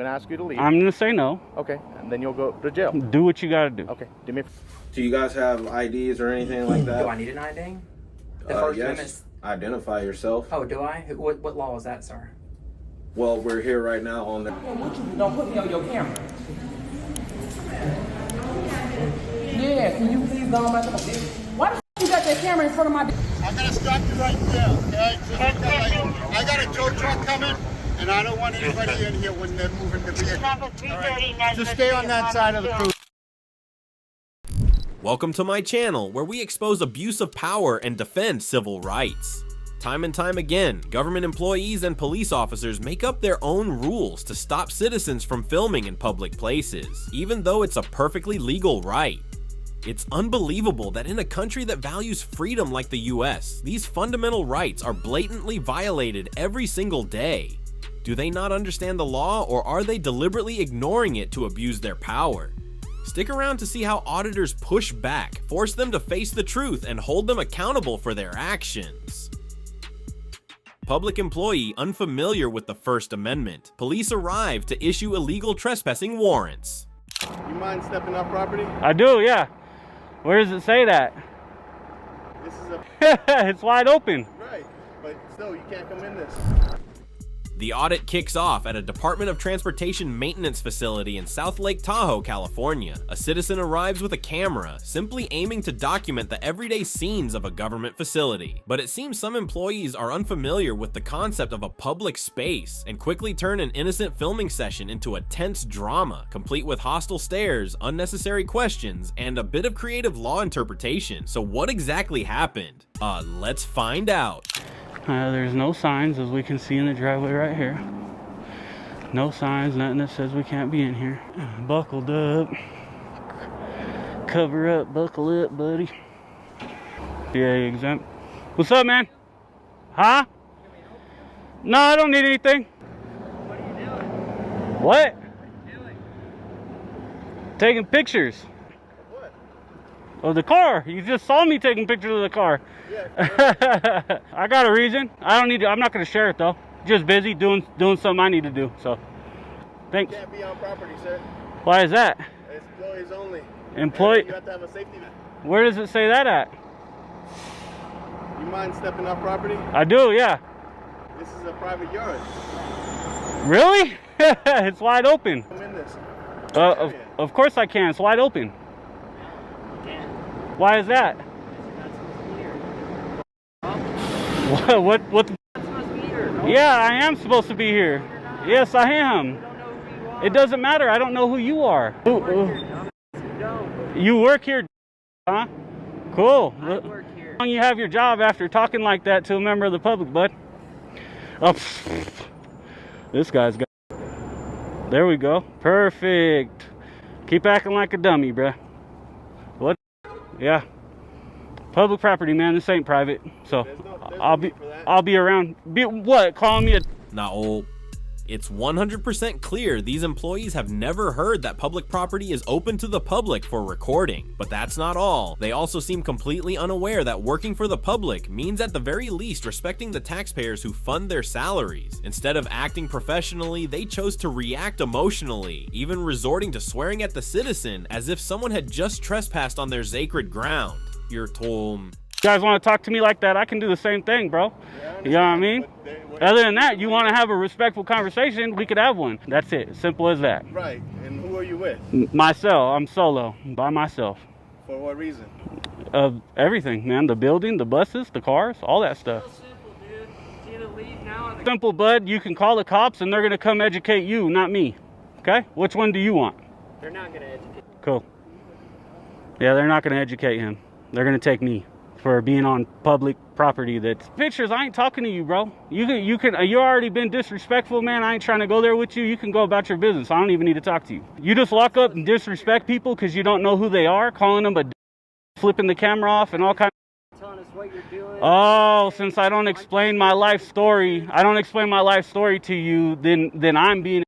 going to ask you to leave. I'm going to say no. Okay, and then you'll go to jail. Do what you got to do. Okay, do me. Do you guys have IDs or anything like that? Do I need an ID? The First yes. Amendment. Identify yourself. Oh, do I? What law is that, sir? Well, we're here right now on the... Don't put me on your camera. Yeah, can you please go back up? Why the f you got that camera in front of my... I'm gonna stop you right there, okay? I got a tow truck coming, and I don't want anybody in here when they're moving the vehicle. Right? Just stay on that side of the cruise. Welcome to my channel, where we expose abuse of power and defend civil rights. Time and time again, government employees and police officers make up their own rules to stop citizens from filming in public places, even though it's a perfectly legal right. It's unbelievable that in a country that values freedom like the US, these fundamental rights are blatantly violated every single day. Do they not understand the law, or are they deliberately ignoring it to abuse their power? Stick around to see how auditors push back, force them to face the truth, and hold them accountable for their actions. Public employee unfamiliar with the First Amendment. Police arrive to issue illegal trespassing warrants. You mind stepping off property? I do, yeah. Where does it say that? This is a... It's wide open. Right, but still, you can't come in this. The audit kicks off at a Department of Transportation maintenance facility in South Lake Tahoe, California. A citizen arrives with a camera, simply aiming to document the everyday scenes of a government facility. But it seems some employees are unfamiliar with the concept of a public space and quickly turn an innocent filming session into a tense drama, complete with hostile stares, unnecessary questions, and a bit of creative law interpretation. So what exactly happened? Let's find out. There's no signs, as we can see in the driveway right here. No signs, nothing that says we can't be in here. Buckled up. Cover up, buckle up, buddy. Yeah, exempt. What's up, man? Huh? No, I don't need anything. What are you doing? What? What are you doing? Taking pictures. What? Of the car. You just saw me taking pictures of the car. Yeah. I got a reason. I don't need to, I'm not going to share it though. Just busy doing something I need to do. So, thanks. You can't be on property, sir. Why is that? It's employees only. Employee. You have to have a safety net. Where does it say that at? You mind stepping off property? I do, yeah. This is a private yard. Really? It's wide open. Come in this. Of course I can. It's wide open. You can't. Why is that? You're not supposed to be here. What the? You're not supposed to be here. No. Yeah, I am supposed to be here. Yes, I am. You don't know who you are. It doesn't matter. I don't know who you are. You work here, dumb. You don't. You work here, huh? Cool. I work here. How long you have your job after talking like that to a member of the public, bud? Oh, this guy's got... There we go. Perfect. Keep acting like a dummy, bruh. What? Yeah. Public property, man. This ain't private. So I'll be around. What? Calling me a... No. It's 100% clear these employees have never heard that public property is open to the public for recording. But that's not all. They also seem completely unaware that working for the public means at the very least respecting the taxpayers who fund their salaries. Instead of acting professionally, they chose to react emotionally, even resorting to swearing at the citizen as if someone had just trespassed on their sacred ground. You're told... You guys want to talk to me like that? I can do the same thing, bro. Yeah, you know what I mean? Other than that, you want to have a respectful conversation, we could have one. That's it. Simple as that. Right. And who are you with? Myself. I'm solo. By myself. For what reason? Of everything, man. The building, the buses, the cars, all that stuff. So simple, dude. See the lead now? Simple, bud. You can call the cops and they're going to come educate you, not me. Okay? Which one do you want? They're not going to educate. Cool. Yeah, they're not going to educate him. They're going to take me for being on public property. That's pictures. I ain't talking to you, bro. You already been disrespectful, man. I ain't trying to go there with you. You can go about your business. I don't even need to talk to you. You just walk up and disrespect people because you don't know who they are, calling them a flipping the camera off and all kinds of... Telling us what you're doing. Oh, since I don't explain my life story, to you, then I'm being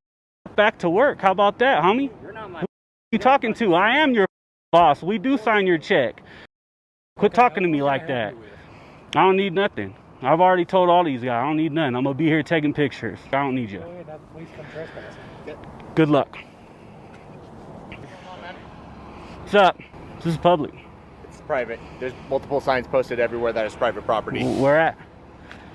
back to work. How about that, homie? You're not my... Who you talking to? I am your boss. We do sign your check. Quit talking to me like that. I don't need nothing. I've already told all these guys, I don't need none. I'm gonna be here taking pictures. I don't need you. Good luck. What's up? This is public. It's private. There's multiple signs posted everywhere that is private property. Where at?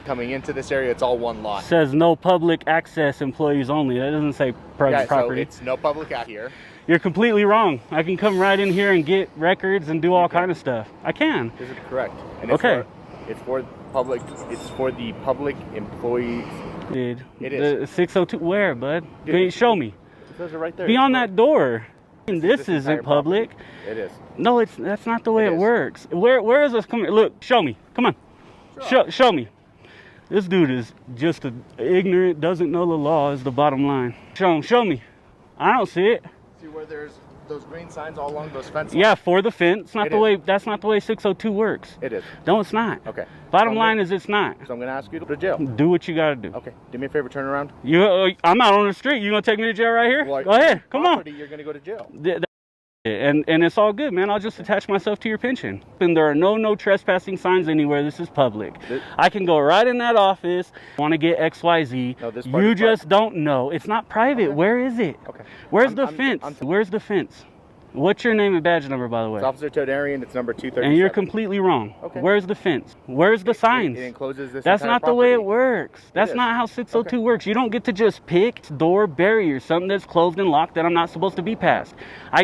Coming into this area, it's all one lot. Says no public access, employees only. That doesn't say private Yeah, so property. it's no public out here. You're completely wrong. I can come right in here and get records and do all kind of stuff. I can. This is correct. And Okay. It's for public. It's for the public employees. Dude, It is. the 602. Where, bud? Dude, Show me. It says it right there. Be on that door. This entire isn't public. property. It is. No, that's not the way It it is. works. Where is this coming? Look, show me. Come on. Show me. This dude is just ignorant, doesn't know the law is the bottom line. Show me. I don't see it. See where there's those green signs all along those fences? Yeah, for the fence. It is. That's not the way 602 works. It is. No, it's not. Okay. Bottom So line is it's not. So I'm going to ask you to go to jail. Do what you got to do. Okay. Do me a favor, turn around. I'm out on the street. You gonna take me to jail right here? Well, Go ahead. Come on. property, you're going to go to jail. And it's all good, man. I'll just attach myself to your pension. And there are no trespassing signs anywhere. This is public. I can go right in that office. Want to get XYZ. No, this part You is just don't know. It's not private. Okay. Where is it? Okay. Where's the fence? Where's the fence? What's your name and badge number, by the way? It's Officer Todarian. It's number 237. And you're completely wrong. Okay. Where's the fence? Where's the signs? It encloses this That's entire not the way it property. works. That's is. not how 602 Okay. works. You don't get to just pick door barrier, something that's closed and locked that I'm not supposed to be past.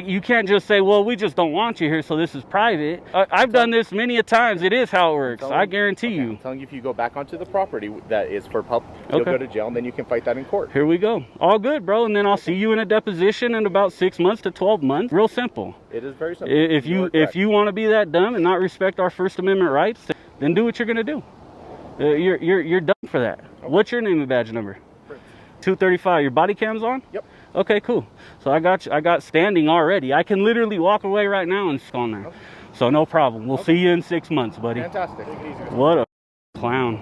You can't just say, well, we just don't want you here, so this is private. I've done this many a times. It is how it works. I guarantee you. I'm telling you, if you go back onto the property that is for pub, you'll Okay. go to jail, and then you can fight that in court. Here we go. All good, bro. And then I'll see you in a deposition in about 6 months to 12 months. Real simple. It is very simple. If You are you correct. want to be that dumb and not respect our First Amendment rights, then do what you're gonna do. You're dumb for that. What's your name and badge number? 235. Your body cam's on? Yep. Okay, cool. So I got standing already. I can literally walk away right now and on there. Okay. So no problem. We'll see you in 6 months, buddy. Fantastic. Take it easy. What a clown.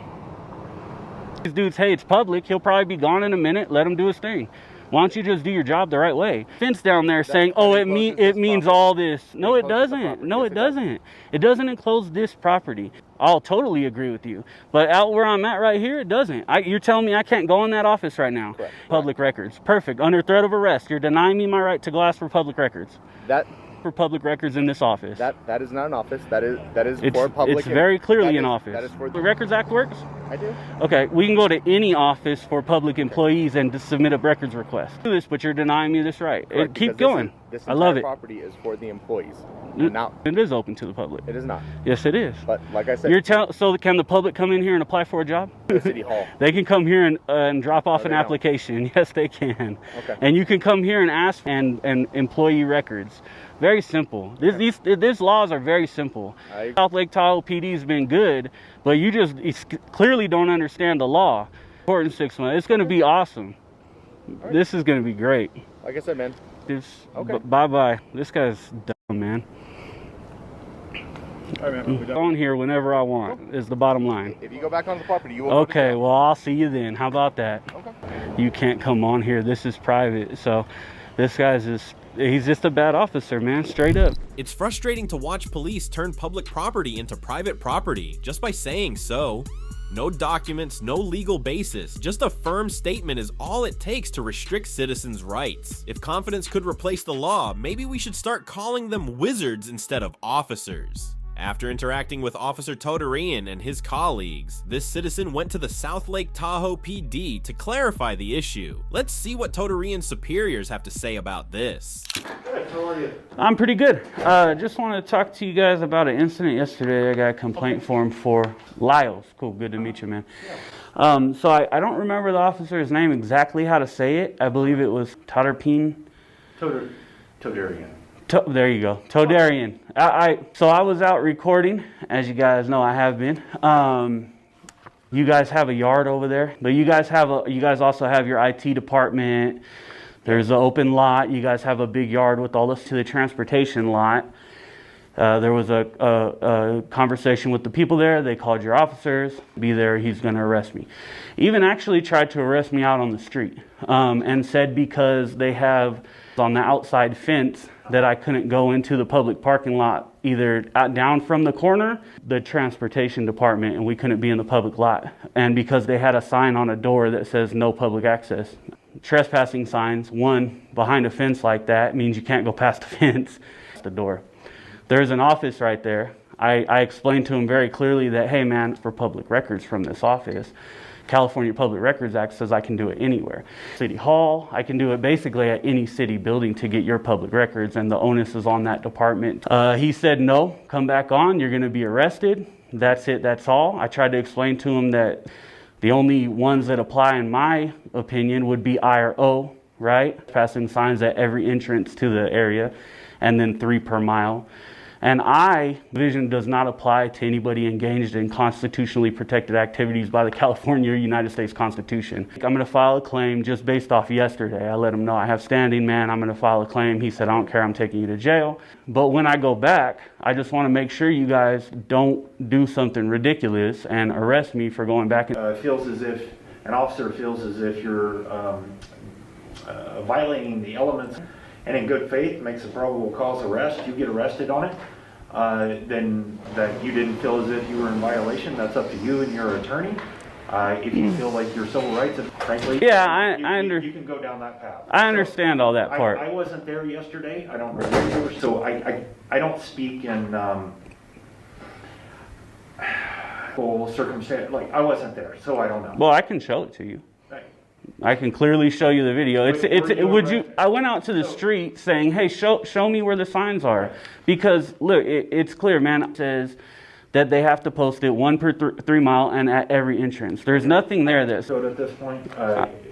These dudes, hey, it's public. He'll probably be gone in a minute. Let him do his thing. Why don't you just do your job the right way? Fence down there saying, oh, it means all this. No, it doesn't. No, it doesn't. It doesn't enclose this property. I'll totally agree with you. But out where I'm at right here, it doesn't. You're telling me I can't go in that office right now. Correct. Public records. Perfect. Under threat of arrest. You're denying me my right to go ask for public records. That For public records in this office. that is not an office. That is It's, for public. it's very clearly that an is- office. That is for The Records Act works? I do. Okay, we can go to any office for public employees and just submit a records request. Do this, but you're denying me this right. Correct, Keep because going. This I love entire it. Property is for the employees. It Now is open to the public. it is not. Yes, it is. But like I said, So can the public come in here and apply for a job? the city hall. They can come here and drop off No, an they don't. application. Yes, they can. Okay. And you can come here and ask and employee records. Very simple. These laws are very simple. South Lake Tahoe PD has been good, but you just clearly don't understand the law. Court in 6 months. It's going to be awesome. This is going to be great. Like I said, man. Okay. Bye-bye. This guy's dumb, man. All right, man. On here whenever I want is the bottom line. If you go back on the property, you will. go to Okay, jail. well, I'll see you then. How about that? Okay. You can't come on here. This is private. So this he's just a bad officer, man. Straight up. It's frustrating to watch police turn public property into private property just by saying so. No documents, no legal basis, just a firm statement is all it takes to restrict citizens' rights. If confidence could replace the law, maybe we should start calling them wizards instead of officers. After interacting with Officer Todarian and his colleagues, this citizen went to the South Lake Tahoe PD to clarify the issue. Let's see what Todarian's superiors have to say about this. I'm pretty good. Just wanted to talk to you guys about an incident yesterday. I got a complaint form for Lyles. Cool, good to meet you, man. So I don't remember the officer's name exactly how to say it. I believe it was Todarian. There you go, Todarian. So I was out recording, as you guys know I have been. You guys have a yard over there, but you guys also have your IT department. There's an open lot. You guys have a big yard with all this to the transportation lot. There was a conversation with the people there. They called your officers. Be there, he's going to arrest me. Even actually tried to arrest me out on the street and said because they have on the outside fence that I couldn't go into the public parking lot, either down from the corner, the transportation department, and we couldn't be in the public lot. And because they had a sign on a door that says no public access. Trespassing signs, one, behind a fence like that means you can't go past the fence, the door. There's an office right there. I explained to him very clearly that, hey man, for public records from this office, California Public Records Act says I can do it anywhere. City Hall, I can do it basically at any city building to get your public records, and the onus is on that department. He said, no, come back on, you're gonna be arrested. That's it, that's all. I tried to explain to him that the only ones that apply, in my opinion, would be I or O, right? Passing signs at every entrance to the area, and then 3 per mile. And vision does not apply to anybody engaged in constitutionally protected activities by the California United States Constitution. I'm gonna file a claim just based off yesterday. I let him know I have standing, man, I'm gonna file a claim. He said, I don't care, I'm taking you to jail. But when I go back, I just wanna make sure you guys don't do something ridiculous and arrest me for going back. Feels as if, an officer feels as if you're violating the elements, and in good faith makes a probable cause arrest, you get arrested on it, then that you didn't feel as if you were in violation, that's up to you and your attorney. If you feel like your civil rights, frankly, yeah, you can go down that path. I understand all that part. I wasn't there yesterday, I don't remember, so I don't speak in full circumstance, like I wasn't there, so I don't know. Well, I can show it to you. I can clearly show you the video. I went out to the street saying, hey, show me where the signs are. Because look, it's clear, man. It says that they have to post it 1 per 3 mile and at every entrance. There's nothing there that. So at this point,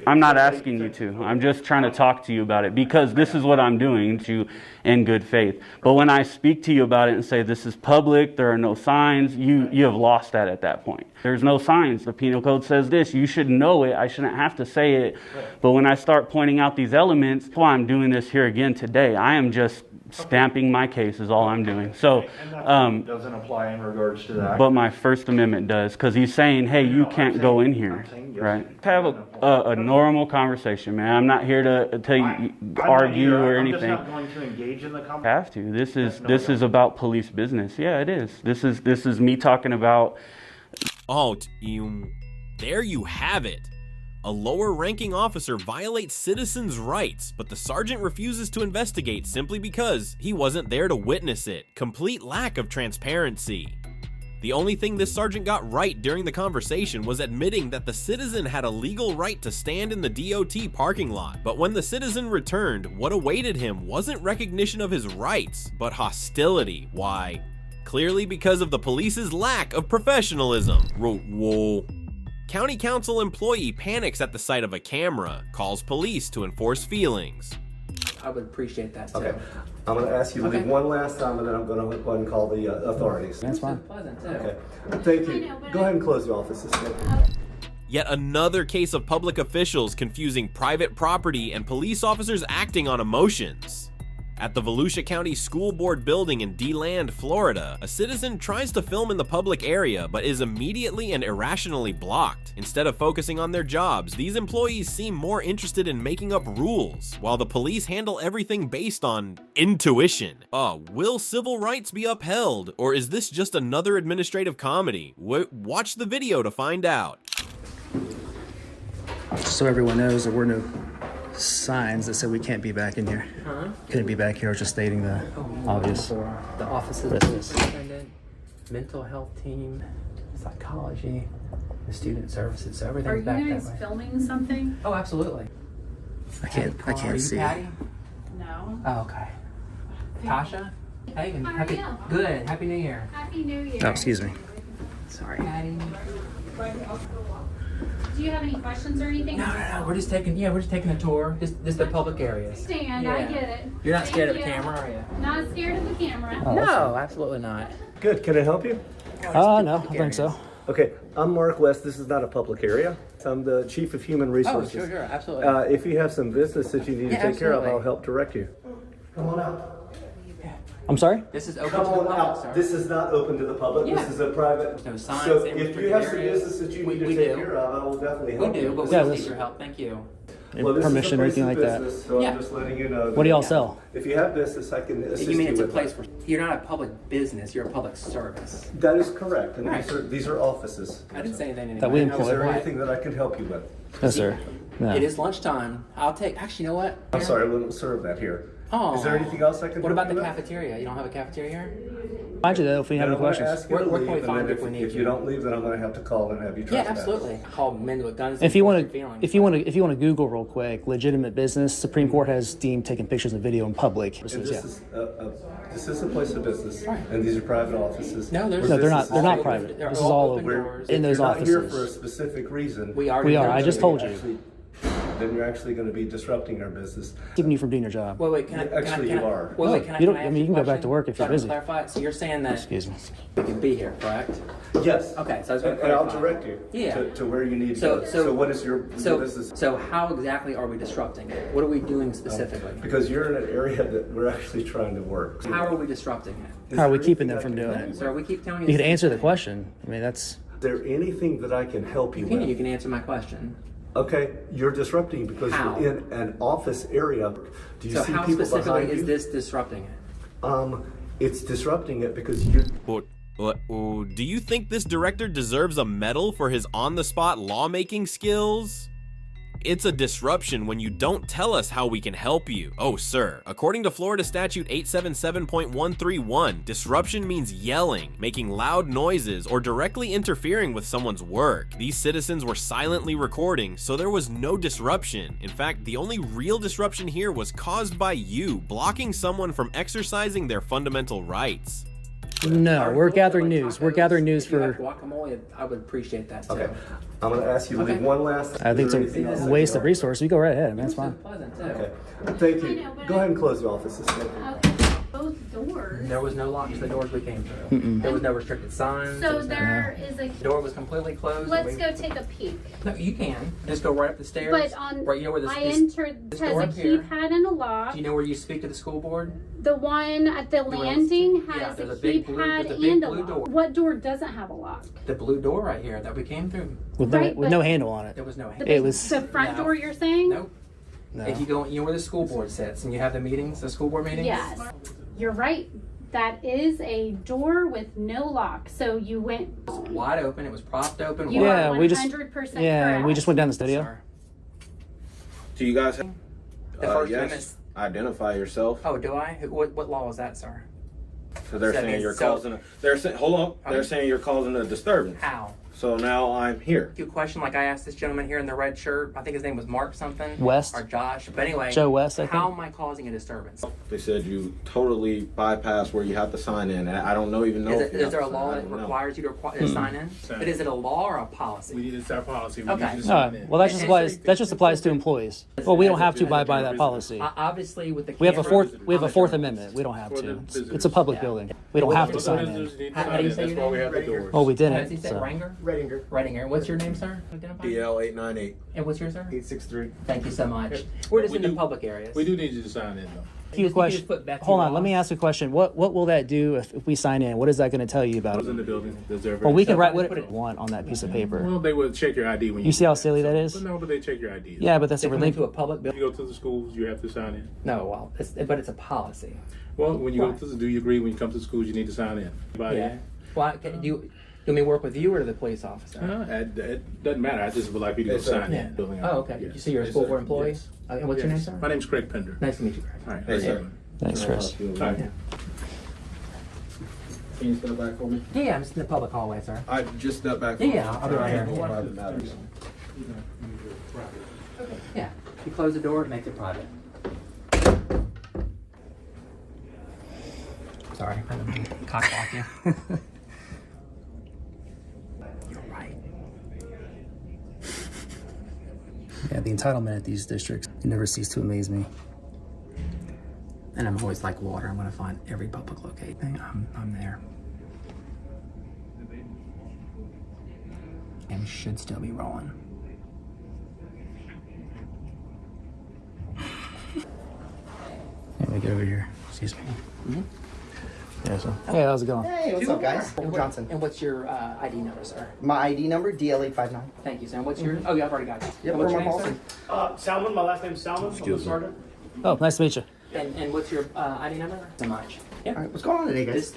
I'm not asking you to. I'm just trying to talk to you about it because this is what I'm doing to in good faith. But when I speak to you about it and say this is public, there are no signs, you have lost that at that point. There's no signs. The penal code says this. You should know it. I shouldn't have to say it. But when I start pointing out these elements, that's why I'm doing this here again today. I am just stamping my case is all I'm doing. So doesn't apply in regards to that. But my First Amendment does, because he's saying, hey, you can't go in here, right? Have a normal conversation, man. I'm not here to tell you argue or anything. I'm just not going to engage in the conversation. Have to. This is about police business. Yeah, it is. This is me talking about. Oh, there you have it. A lower-ranking officer violates citizens' rights, but the sergeant refuses to investigate simply because he wasn't there to witness it. Complete lack of transparency. The only thing this sergeant got right during the conversation was admitting that the citizen had a legal right to stand in the DOT parking lot. But when the citizen returned, what awaited him wasn't recognition of his rights, but hostility. Why? Clearly because of the police's lack of professionalism. Whoa. County council employee panics at the sight of a camera, calls police to enforce feelings. I would appreciate that too. Okay, I'm going to ask you to leave one last time, and then I'm going to go ahead and call the authorities. That's fine. Pleasant too. Okay, thank you. Go ahead and close the offices. Yet another case of public officials confusing private property and police officers acting on emotions. At the Volusia County School Board building in DeLand, Florida, a citizen tries to film in the public area but is immediately and irrationally blocked. Instead of focusing on their jobs, these employees seem more interested in making up rules, while the police handle everything based on intuition. Will civil rights be upheld, or is this just another administrative comedy? Watch the video to find out. So everyone knows there were no signs that said we can't be back in here. Couldn't be back here. I was just stating the obvious. For the offices of the superintendent, mental health team, psychology, the student services, so everything's back that way. Are you guys filming something? Oh, absolutely. I can't see. Patty? No. Oh, okay. Tasha? Hey, and How are you? Good. Happy New Year. Happy New Year. Oh, excuse me. Sorry, Patty. Do you have any questions or anything? No. We're just taking a tour. Just the public areas. Stand, I get it. You're not scared of Thank the you. camera, are you? Not scared of the camera. Oh, No, absolutely not. Good, can I help you? No, I think so. Okay, I'm Mark West. This is not a public area. I'm the Chief of Human Resources. Oh, sure, absolutely. If you have some business that you need to take care of, absolutely. I'll help direct you. Come on out. I'm sorry? This is open Come to the on public, out. sir. This is not open to the public. Yeah. This is a private. No signs, So same if you restricted have some areas. business that you We need to do. take care of, I will definitely We help do, you. but we Yeah, don't this- need your help. Thank you. Well, this is a permission or place anything of like that. business, so Yeah. I'm just letting you know. What do y'all that sell? If you have business, I can assist You mean it's a with place that. for, you're not a public business, you're a public service. That is correct, and Right. these are offices. I didn't say anything to That we anybody. Is there employ. anything that I can help you with? No, sir. No. It is lunchtime. I'll take, actually, you know what? I'm sorry, I wouldn't serve that here. Oh. Is there anything else I can What help about you the with? cafeteria? You don't have a cafeteria here? Mind you, though, if we have And any I'm gonna questions. ask you to Where can we leave, and find then if we need if you? you don't leave, then I'm gonna have to call and have you Yeah, trespass. absolutely. Call men with guns. If you want and to, feelings. if you want to Google real quick, legitimate business. Supreme Court has deemed taking pictures and video in public. And Yeah. this is a place of business, and these are private offices. No, there's No, they're This not. is They're not all private. They're This is all all open over doors. in those You're not here for a offices. specific reason. We already We are. know I that. just told you. Then you're actually going to be disrupting our business. Keeping you from doing your job. Wait, can I? Actually, you are. Wait, can I? You don't- can I ask mean, you can a go back question? to work if So you're I can busy. Clarify. So you're saying that Excuse me. you can be here, correct? Yes. Okay, so I was going to And I'll clarify. direct you Yeah. to where you need to So- go. so- So what is your business? So how exactly are we disrupting it? What are we doing specifically? Because you're in an area that we're actually trying to work. How are we disrupting it? How are we keeping them from doing it? Sir, we keep telling you. You could same answer the thing. question. I mean, that's. Is there anything that I can help you You with? can answer my question. Okay, you're disrupting because How? you're in an office area. Do you So see how people specifically behind is you? this disrupting it? It's disrupting it because you. What, do you think this director deserves a medal for his on-the-spot lawmaking skills? It's a disruption when you don't tell us how we can help you. Oh, sir. According to Florida Statute 877.131, disruption means yelling, making loud noises, or directly interfering with someone's work. These citizens were silently recording, so there was no disruption. In fact, the only real disruption here was caused by you, blocking someone from exercising their fundamental rights. No, we're gathering news. We're gathering news If you have for. guacamole, I would appreciate that too. Okay, I'm going to ask you to leave Okay. one last. I think is there it's anything else I a can waste help of resources. You go right ahead, man. That's This is fine. pleasant too. Okay, thank I you. know, but Go ahead and close the offices. Thank you. Okay, both doors. There was no lock to the doors we came through. There was no restricted signs. So there is a. The door was completely closed. Let's We- go take a peek. No, you can. Just go right up the stairs. But on, right, you know where this, I this- entered, this has door a up here. keypad and a lock. Do you know where you speak to the school board? The one at the wanna- landing Yeah, has there's a a big blue- keypad there's a big and a blue lock. door. What door doesn't have a lock? The blue door right here that we came through. With no, Right, with no but- handle on it. There was no. It was. The front No. door you're saying? Nope. No. If you go, you know where the school board sits, and you have the meetings, the school board meetings. Yes. You're right. That is a door with no lock. So you went. It was wide open. It was propped open. You wide Yeah, are open. we just. 100% Yeah, we correct. just went down the studio. Sir. Do you guys have, The First yes, Amendment. identify yourself. Oh, do I? What law is that, sir? So they're So that saying means- you're so- causing hold on. They're Okay. saying you're causing a disturbance. How? So now I'm here. You question like I asked this gentleman here in the red shirt. I think his name was Mark something. West. Or Josh. But anyway. Joe West, I think. How am I causing a disturbance? They said you totally bypass where you have to sign in. And I don't even know. if you Is have there a to law sign. I that don't know. requires you to sign in? But is it a law or a policy? We need to start policy. We Okay. need to All sign right. in. Well, that just applies to employees. Well, we don't have to abide by that policy. Obviously, with the We have a cameras, Fourth Amendment. We don't have For to. the It's a public Yeah. building. We don't have to For sign the in. visitors, you need to How sign do you in. say That's your why we name? have the doors. Oh, we How does he didn't. say So. Ranger? Redinger. Redinger. What's your name, sir? Identify. DL898. And what's yours, sir? 863. Thank you so much. We're just We in the do- public areas. We do need you to sign in, though. Few just question. put back to Hold your on. Let me boss. ask a question. What will that do if we sign in? What is that going to tell you about I was in it? the building. Deserve Well, we can So write put what it- we want on that piece of paper. Well, they will check your ID when you. You see how silly that is? But no, but they check your ID. Yeah, but that's They a come into a relief. public When building. you go to the schools, you have to sign in. No, well, but it's a policy. Well, when you Right. go to the, do you agree when you come to the schools, you need to sign in? Anybody? Yeah. Well, do you want me to work with you or the police officer? It doesn't matter. I just would like people to Yes, sir. sign Yeah. in. Building Oh, ID. okay. Yes. So you're a Yes, school sir. board employee? Yes. And what's your name, Yes. sir? My name's Craig Pender. Nice to meet you, Greg. All right. Hey, Yes, sir. sir. Thanks, Chris. All right. Can you step back for me? Yeah, I'm just in the public hallway, sir. I just step back. Yeah, I'll be right here. Private matters. Yeah. You close the door, it makes it private. Sorry, I didn't cockblock you. You're right. Yeah, the entitlement at these districts never cease to amaze me. And I'm always like water. I'm going to find every public location. I'm there. And should still be rolling. Let me get over here. Excuse me. Yeah, so. Hey, how's it going? Hey, what's up, guys? And Johnson. And what's your ID number, sir? My ID number, DL859. Thank you, sir. And what's your... Oh, yeah, I've already got it. Yep, What's where your my name, policy? sir? Salmon, my last name's Salmon. I'm the sergeant. Oh, nice to meet you. And what's your ID number? So much. Yeah. All right, what's going on today, guys? Just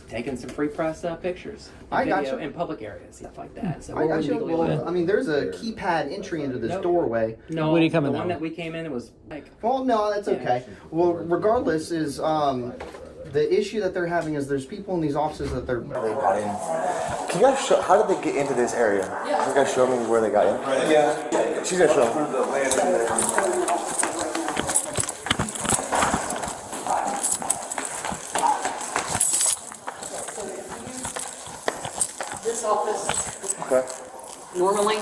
taking some free press pictures. I got Video you. in public areas, stuff like that. So I got you. legally Well, allowed. I mean, there's a keypad entry into this Nope. doorway. No, When are you coming the one now? that we came in, it was like... Well, no, that's okay. Well, regardless, is the issue that they're having is there's people in these offices that they're. They got in. Can you guys show? How did they get into this area? Can you guys show me where they got in? Yeah. She's gonna show me. This office, Okay. normally,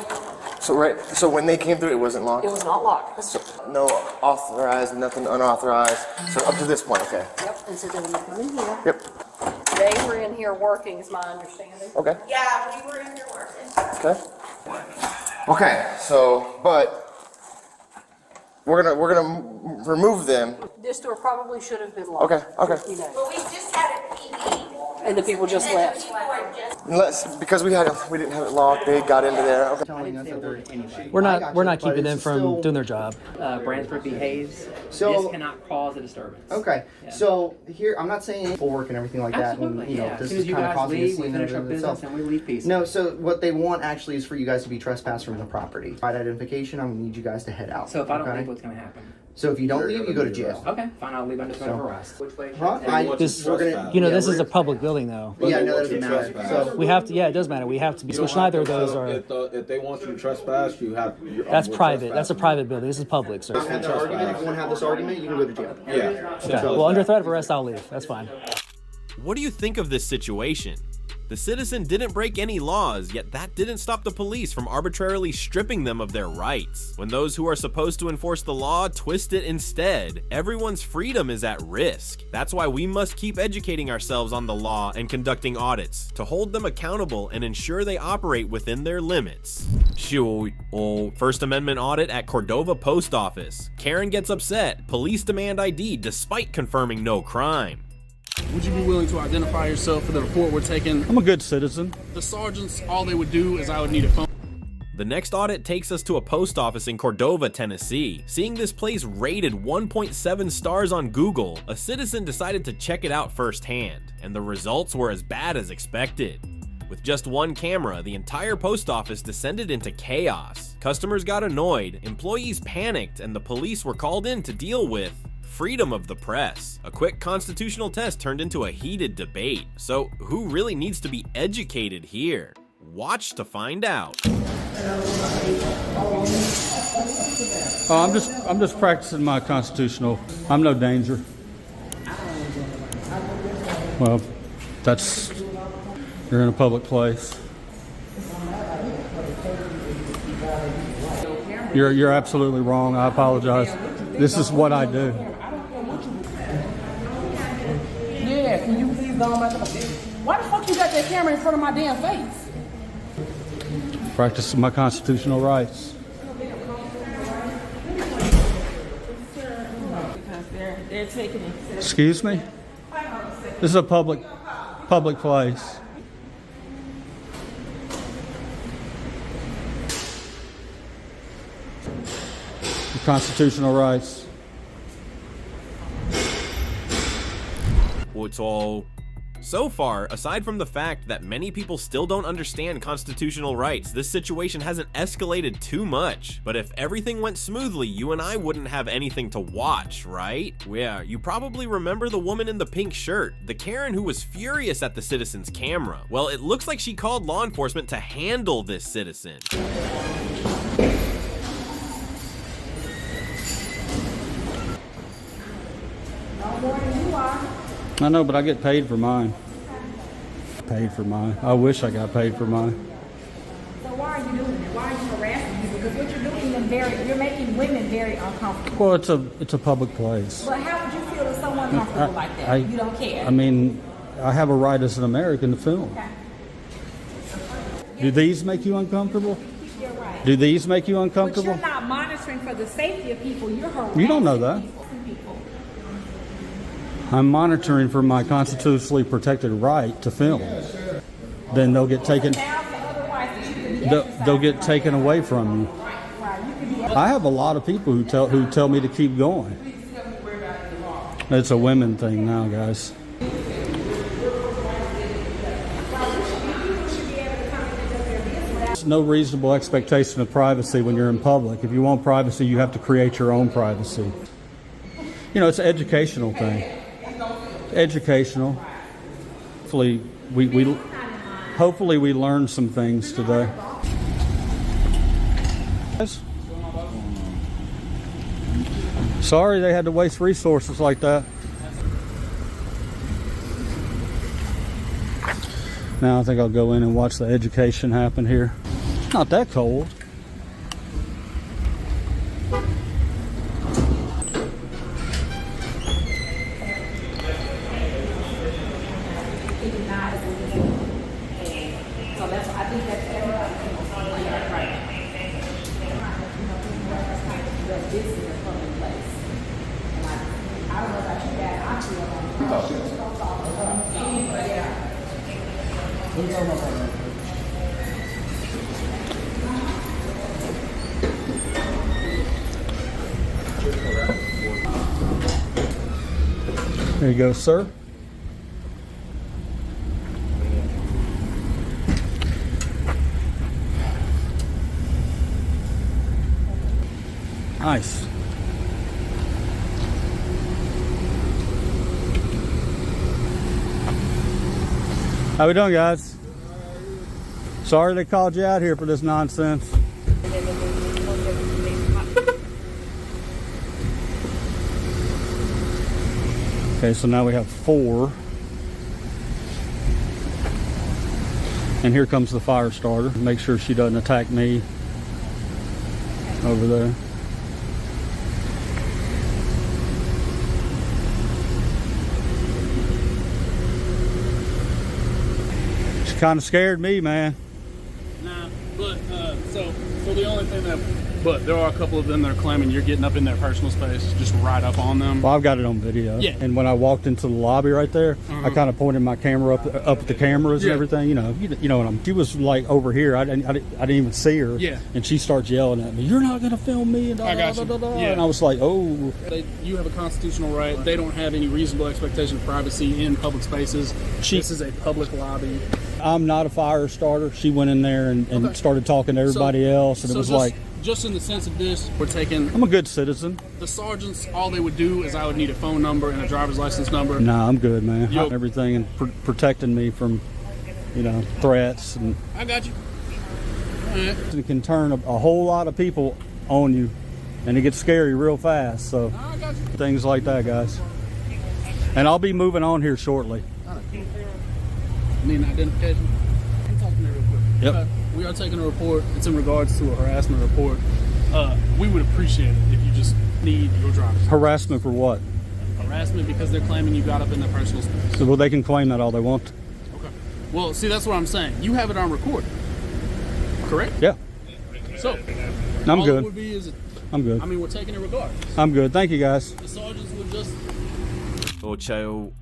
So when they came through, it wasn't locked. it was not locked. So no authorized, nothing unauthorized. So up to this point, okay. Yep, and so then when you come in here, Yep. they were in here working, is my understanding. Okay. Yeah, we were in here working. Okay. Okay. So, but we're gonna remove them. This door probably should have been locked. Okay. Okay. You know, But we just had a PD. and the people just left. Unless because we didn't have it locked, they got into there. Okay. Telling us that they're We're I not got we're you, not but keeping them it's from still- doing their job. Bransford behaves. So- this cannot cause a disturbance. Okay, Yeah. so here I'm not saying full work and everything like that, Absolutely, and you know yeah. As this soon is as you kind of guys causing a leave, we scene finish in our and of business itself. and we leave peacefully. No, so what they want actually is for you guys to be trespassed from the property. By identification, I'm gonna need you guys to head out. So if I don't okay? leave, what's going to happen? So if you don't leave, you go to jail. Okay, fine. I'll leave under threat of So- arrest. Which way? Huh? This, we're gonna, you know, yeah, this is we're- a public building, though. Yeah, no, that doesn't matter. So We have to. Yeah, it does matter. We have to be. Which neither of those are. If they want you to trespass, you have. That's private. That's a private building. This is public, sir. have that argument. If you want to have this argument, you can go to jail. Yeah. Okay. Well, under threat of arrest, I'll leave. That's fine. What do you think of this situation? The citizen didn't break any laws, yet that didn't stop the police from arbitrarily stripping them of their rights. When those who are supposed to enforce the law twist it instead, everyone's freedom is at risk. That's why we must keep educating ourselves on the law and conducting audits to hold them accountable and ensure they operate within their limits. First Amendment audit at Cordova Post Office. Karen gets upset. Police demand ID despite confirming no crime. Would you be willing to identify yourself for the report we're taking? I'm a good citizen. The sergeants, all they would do is I would need a phone. The next audit takes us to a post office in Cordova, Tennessee. Seeing this place rated 1.7 stars on Google, a citizen decided to check it out firsthand, and the results were as bad as expected. With just one camera, the entire post office descended into chaos. Customers got annoyed, employees panicked, and the police were called in to deal with freedom of the press. A quick constitutional test turned into a heated debate. So who really needs to be educated here? Watch to find out. I'm just practicing my constitutional. I'm no danger. Well, that's you're in a public place. You're absolutely wrong. I apologize. This is what I do. Yeah, can you please go on back to the... Why the fuck you got that camera in front of my damn face? Practicing my constitutional rights. Because they're taking it. Excuse me? This is a public place. Your constitutional rights. What's all? So far, aside from the fact that many people still don't understand constitutional rights, this situation hasn't escalated too much. But if everything went smoothly, you and I wouldn't have anything to watch, right? Yeah, you probably remember the woman in the pink shirt, the Karen who was furious at the citizen's camera. Well, it looks like she called law enforcement to handle this citizen. No more than you are. I know, but I get paid for mine. Paid for mine. I wish I got paid for mine. So why are you doing it? Why are you harassing people? Because what you're doing you're making women very uncomfortable. Well, it's a public place. But how would you feel if someone comfortable like that? You don't care. I mean, I have a right as an American to film. Okay. Do these make you uncomfortable? You're right. Do these make you But uncomfortable? you're not monitoring for the safety of people. You're harassing You don't know that. people. I'm monitoring for my constitutionally protected right to film. Then they'll get taken. They'll get taken away from you. I have a lot of people who tell me to keep going. It's a women thing now, guys. There's no reasonable expectation of privacy when you're in public. If you want privacy, you have to create your own privacy. You know, it's an educational thing. Educational. Hopefully we learn some things today. Sorry they had to waste resources like that. Now I think I'll go in and watch the education happen here. It's not that cold. There you go, sir. Nice. How we doing, guys? Sorry they called you out here for this nonsense. Okay, so now we have 4. And here comes the fire starter. Make sure she doesn't attack me over there. She kind of scared me, man. Nah, but so the only thing that, but there are a couple of them that are claiming you're getting up in their personal space, just right up on them. Well, I've got it on video. Yeah. And when I walked into the lobby right there, I kind of pointed my camera up at the cameras and everything. You know what she was like over here. I didn't even see her. Yeah. And she starts yelling at me, "You're not gonna film me!" And I got you. Yeah. And I was like, "Oh." You have a constitutional right. They don't have any reasonable expectation of privacy in public spaces. This is a public lobby. I'm not a fire starter. She went in there and started talking to everybody else, and it was like. Just in the sense of this, we're taking... I'm a good citizen. The sergeants, all they would do is I would need a phone number and a driver's license number. Nah, I'm good, man. Everything and protecting me from, threats. And I got you. It can turn a whole lot of people on you, and it gets scary real fast. So I got you. Things like that, guys. And I'll be moving on here shortly. Need an identification? I'm talking to you real quick. Yep. We are taking a report. It's in regards to a harassment report. We would appreciate it if you just need your driver's license. Harassment for what? Harassment because they're claiming you got up in their personal space. Well, they can claim that all they want. Okay. Well, see, that's what I'm saying. You have it on record, correct? Yeah. So, I'm all good. It would be is I'm good. I mean, we're taking it regardless. I'm good. Thank you, guys. The sergeants would just... Ocho,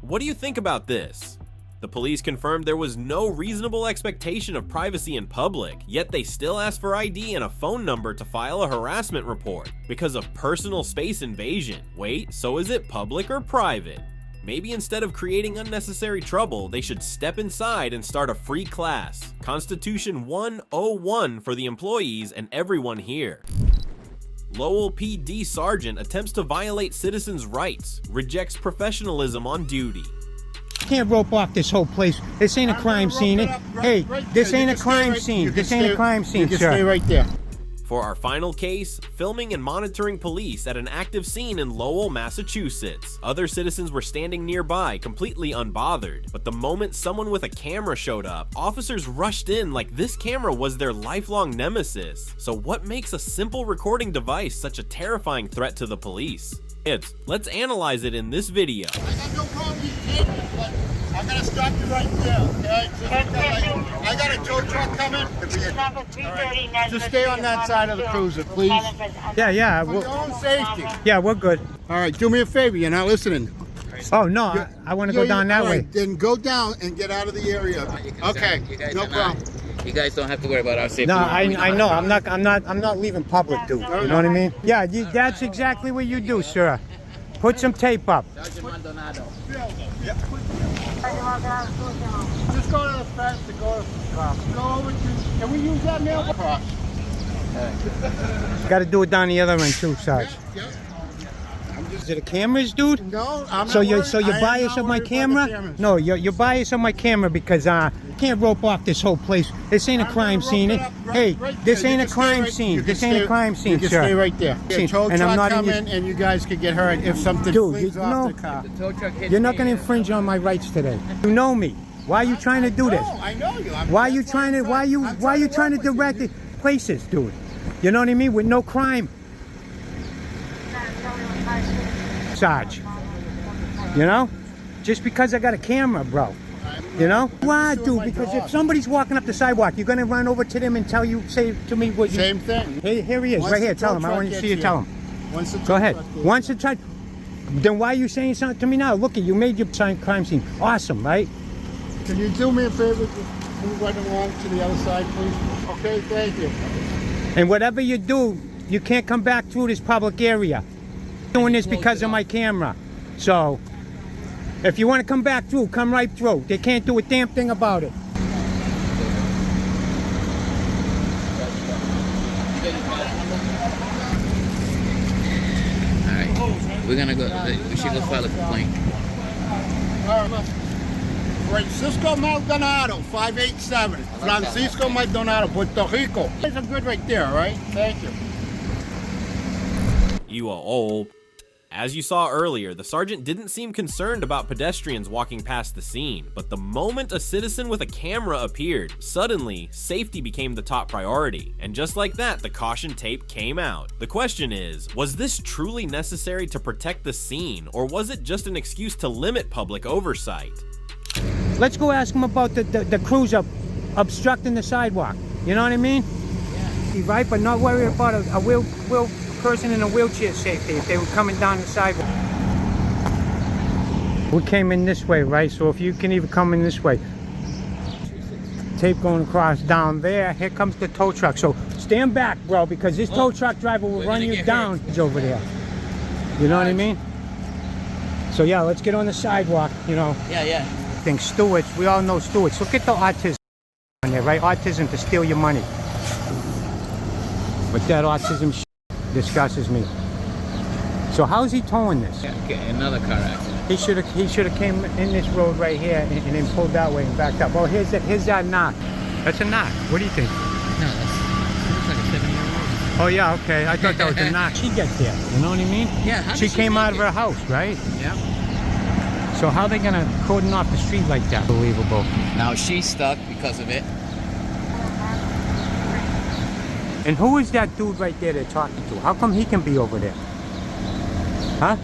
what do you think about this? The police confirmed there was no reasonable expectation of privacy in public, yet they still asked for ID and a phone number to file a harassment report because of personal space invasion. Wait, so is it public or private? Maybe instead of creating unnecessary trouble, they should step inside and start a free class. Constitution 101 for the employees and everyone here. Lowell PD Sergeant attempts to violate citizens' rights, rejects professionalism on duty. Can't rope off this whole place. This ain't a crime scene. Hey, this ain't a crime scene. This ain't a crime scene, sir. You can stay right there. For our final case, filming and monitoring police at an active scene in Lowell, Massachusetts. Other citizens were standing nearby, completely unbothered. But the moment someone with a camera showed up, officers rushed in like this camera was their lifelong nemesis. So what makes a simple recording device such a terrifying threat to the police? Let's analyze it in this video. I got no problem with you taking it, but I'm gonna stop you right there, okay? I got a tow truck coming. Right. Just stay on that side of the cruiser, please. Yeah. For your own safety. Yeah, we're good. All right, do me a favor. You're not listening. Oh, no, I want to go down that all way. right, then go down and get out of the area. Okay, no problem. You guys don't have to worry about our safety. No, I know. I'm not leaving public, dude. You know what I mean? Yeah, that's exactly what you do, sir. Put some tape up. Just go to the fence and go over to. Can we use that mailbox? Got to do it down the other end too, Sarge. Is it a cameras, dude? No, I'm so not you're worried. biased of my camera? No, you're biased of my camera because can't rope off this whole place. This ain't a crime scene. Hey, this ain't a crime scene. This ain't a crime scene, You can sir. stay right there. Tow And I'm truck not come in and you guys could get hurt if something flings off the car. You're not going to infringe on my rights today. You know me. Why are you trying to do this? I know you. Why are you trying to? Why are you trying to direct it places, dude? You know what I mean? With no crime. Sarge. You know? Just because I got a camera, bro. You know? Why, dude? Because if somebody's walking up the sidewalk, you're gonna run over to them and say to me what you... Same thing. Here he is, right here. Tell him. I want to see you tell him. Go ahead. Once the truck... Then why are you saying something to me now? Look, you made your crime scene. Awesome, right? Can you do me a favor? Just move right along to the other side, please? Okay, thank you. And whatever you do, you can't come back through this public area. I'm doing this because of my camera. So, if you want to come back through, come right through. They can't do a damn thing about it. Alright, we're gonna go, we should go file a complaint. Francisco Maldonado, 587. Francisco Maldonado, Puerto Rico. These are good right there, all right? Thank you. You are old. As you saw earlier, the sergeant didn't seem concerned about pedestrians walking past the scene, but the moment a citizen with a camera appeared, suddenly, safety became the top priority. And just like that, the caution tape came out. The question is, was this truly necessary to protect the scene, or was it just an excuse to limit public oversight? Let's go ask them about the crews obstructing the sidewalk. You know what I mean? Yeah. Right, but not worry about a person in a wheelchair safety if they were coming down the sidewalk. We came in this way, right? So if you can even come in this way. Tape going across down there. Here comes the tow truck. So stand back, bro, because this tow truck driver will run you down. It's over there. You know what I mean? So yeah, let's get on the sidewalk, you know. Yeah. Think stewards, we all know stewards. Look at the autism on there, right? Autism to steal your money. But that autism disgustes me. So how's he towing this? Yeah, okay, another car accident. He should have came in this road right here and then pulled that way and backed up. Well, here's that knock. That's a knock. What do you think? No, that looks like a 7-year-old. Oh yeah, okay. I thought that was a knock. She gets there. You know what I mean? Yeah. How she came out of her house, right? Yeah. So how are they gonna cordon off the street like that? Unbelievable. Now she's stuck because of it. And who is that dude right there they're talking to? How come he can be over there? Huh?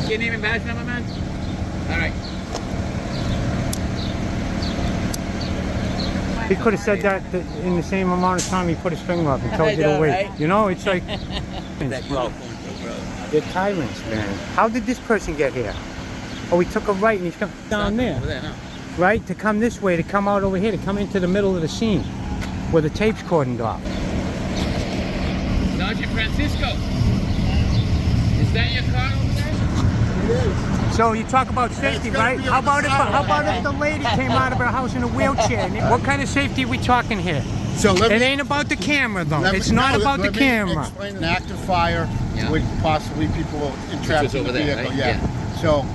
Your name and badge number, man? Alright. He could have said that in the same amount of time he put his finger up and told you to wait. Right? You know, it's like... bro. They're tyrants, man. How did this person get here? Oh, he took a right and he's come down there. Over there, no. Right? To come this way, to come out over here, to come into the middle of the scene where the tape's cordoned off. Sergeant Francisco, is that your car over there? It is. So you talk about safety, right? How about if the lady came out of her house in a wheelchair? What kind of safety are we talking here? So it ain't about the camera, though. It's not about the camera. Explain an active fire with possibly people entrapped in the vehicle. Right? Yeah. So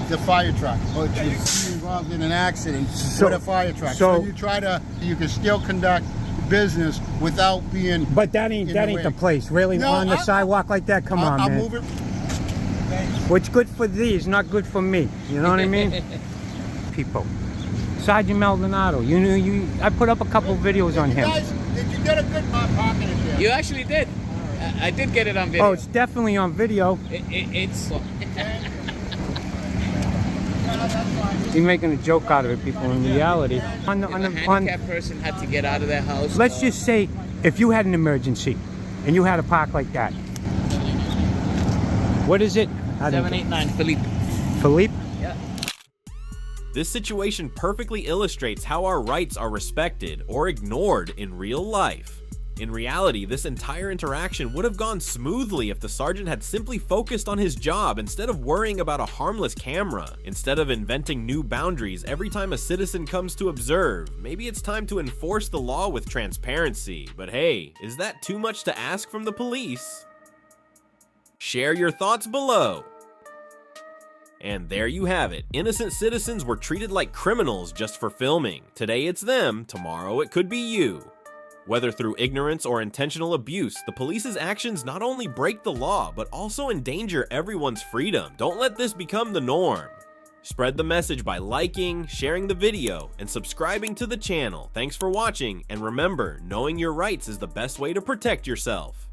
the fire truck, but you're involved in an accident with a fire truck. So you can still conduct business without being. But that ain't the place, really. No, on the sidewalk like that. Come on, man. I'll move it. What's good for thee is not good for me. You know what I mean? People. Sergeant Maldonado. I put up a couple videos on him. Guys, did you get a good pocket in there? You actually did. I did get it on video. Oh, it's definitely on video. It's. You're making a joke out of it, people. In reality, If a handicapped person had to get out of their house. Let's just say, if you had an emergency, and you had to park like that. What is it? 789 Philippe. Philippe? Yeah. This situation perfectly illustrates how our rights are respected or ignored in real life. In reality, this entire interaction would have gone smoothly if the sergeant had simply focused on his job instead of worrying about a harmless camera. Instead of inventing new boundaries every time a citizen comes to observe, maybe it's time to enforce the law with transparency. But hey, is that too much to ask from the police? Share your thoughts below. And there you have it. Innocent citizens were treated like criminals just for filming. Today it's them, tomorrow it could be you. Whether through ignorance or intentional abuse, the police's actions not only break the law, but also endanger everyone's freedom. Don't let this become the norm. Spread the message by liking, sharing the video, and subscribing to the channel. Thanks for watching, and remember, knowing your rights is the best way to protect yourself.